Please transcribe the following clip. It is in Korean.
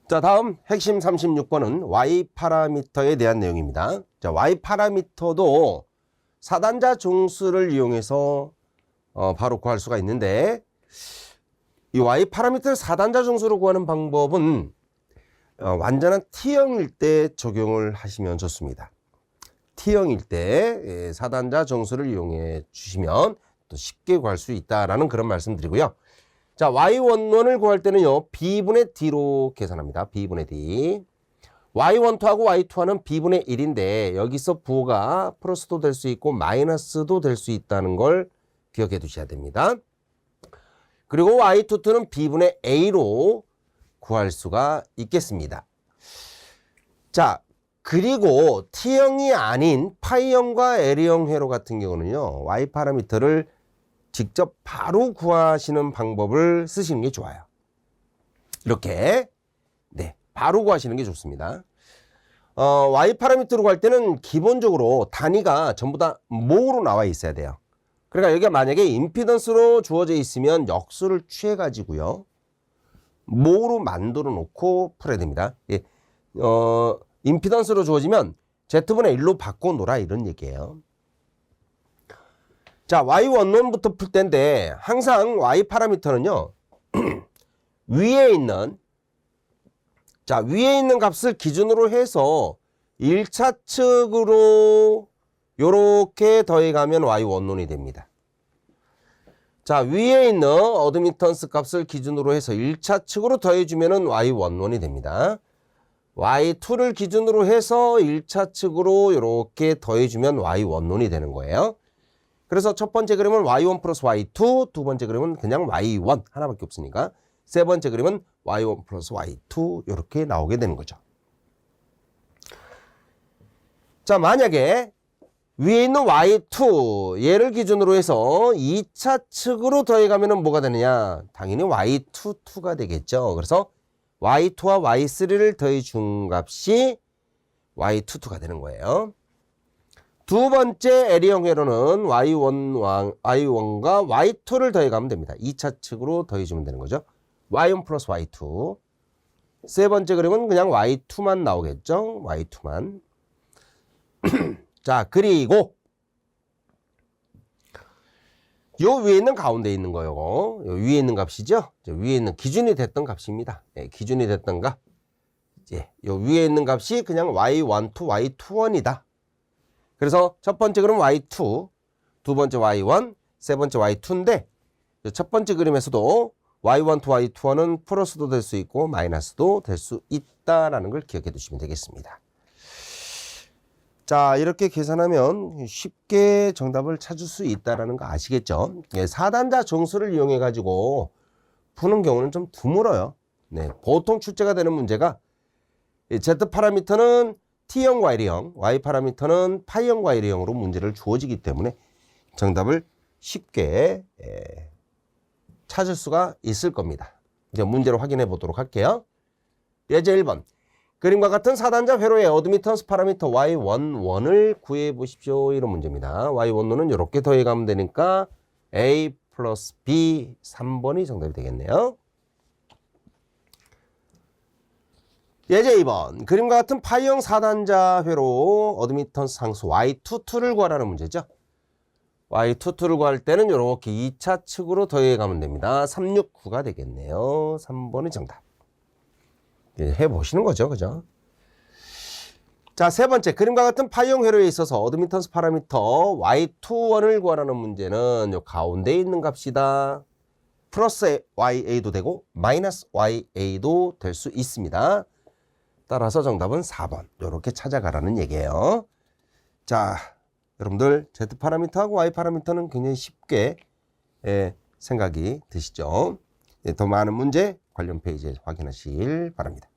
자, 다음 핵심 36번은 Y 파라미터에 대한 내용입니다. 자, Y 파라미터도 4단자 정수를 이용해서 바로 구할 수가 있는데, 이 Y 파라미터를 4단자 정수로 구하는 방법은 완전한 T형일 때 적용을 하시면 좋습니다. T형일 때 4단자 정수를 이용해 주시면 또 쉽게 구할 수 있다라는 그런 말씀 드리고요. 자, Y11을 구할 때는요, B분의 D로 계산합니다. B분의 D. Y12하고 Y2하는 B분의 1인데, 여기서 부호가 플러스도 될 수 있고, 마이너스도 될 수 있다는 걸 기억해 두셔야 됩니다. 그리고 Y22는 B분의 A로 구할 수가 있겠습니다. 자, 그리고 T형이 아닌 파이형과 L형 회로 같은 경우는요, Y 파라미터를 직접 바로 구하시는 방법을 쓰시는 게 좋아요. 이렇게 바로 구하시는 게 좋습니다. Y 파라미터로 구할 때는 기본적으로 단위가 전부 다 모로 나와 있어야 돼요. 그러니까 여기가 만약에 임피던스로 주어져 있으면 역수를 취해 가지고요, 모로 만들어 놓고 풀어야 됩니다. 예. 임피던스로 주어지면 Z분의 1로 바꿔놓으라, 이런 얘기예요. 자, Y11부터 풀 텐데, 항상 Y 파라미터는요, 위에 있는 값을 기준으로 해서 1차 측으로 요렇게 더해가면 Y11이 됩니다. 자, 위에 있는 어드미턴스 값을 기준으로 해서 1차 측으로 더해주면은 Y11이 됩니다. Y2를 기준으로 해서 1차 측으로 요렇게 더해주면 Y11이 되는 거예요. 그래서 첫 번째 그림은 Y1 플러스 Y2, 두 번째 그림은 그냥 Y1 하나밖에 없으니까, 세 번째 그림은 Y1 플러스 Y2 이렇게 나오게 되는 거죠. 자, 만약에 위에 있는 Y2 얘를 기준으로 해서 2차 측으로 더해가면 뭐가 되느냐? 당연히 Y22가 되겠죠. 그래서 Y2와 Y3를 더해준 값이 Y22가 되는 거예요. 두 번째 L형 회로는 Y1과 Y2를 더해가면 됩니다. 2차 측으로 더해주면 되는 거죠. Y1 플러스 Y2. 세 번째 그림은 그냥 Y2만 나오겠죠. Y2만. 자, 그리고 요 위에 있는 가운데 있는 거요. 요 위에 있는 값이죠. 위에 있는 기준이 됐던 값입니다. 예, 기준이 됐던 값. 예, 요 위에 있는 값이 그냥 Y12, Y21이다. 그래서 첫 번째 그림 Y2, 두 번째 Y1, 세 번째 Y2인데, 첫 번째 그림에서도 Y1, Y2는 플러스도 될 수 있고 마이너스도 될 수 있다라는 걸 기억해 두시면 되겠습니다. 자, 이렇게 계산하면 쉽게 정답을 찾을 수 있다라는 거 아시겠죠? 4단자 정수를 이용해 가지고 푸는 경우는 좀 드물어요. 네, 보통 출제가 되는 문제가 Z 파라미터는 T형과 L형, Y 파라미터는 파이형과 L형으로 문제를 주어지기 때문에 정답을 쉽게 찾을 수가 있을 겁니다. 이제 문제를 확인해 보도록 할게요. 예제 1번. 그림과 같은 4단자 회로의 어드미턴스 파라미터 Y11을 구해 보십시오. 이런 문제입니다. Y11은 이렇게 더해가면 되니까 A 플러스 B 3번이 정답이 되겠네요. 예제 2번. 그림과 같은 파이형 4단자 회로 어드미턴스 상수 Y22를 구하라는 문제죠. Y22를 구할 때는 이렇게 2차 측으로 더해가면 됩니다. 369가 되겠네요. 3번이 정답. 해보시는 거죠. 그죠? 자, 세 번째. 그림과 같은 파이형 회로에 있어서 어드미턴스 파라미터 Y21을 구하라는 문제는 요 가운데 있는 값이다. 플러스 YA도 되고 마이너스 YA도 될 수 있습니다. 따라서 정답은 4번. 이렇게 찾아가라는 얘기예요. 자, 여러분들 Z 파라미터하고 Y 파라미터는 굉장히 쉽게 생각이 드시죠? 더 많은 문제 관련 페이지에 확인하시길 바랍니다.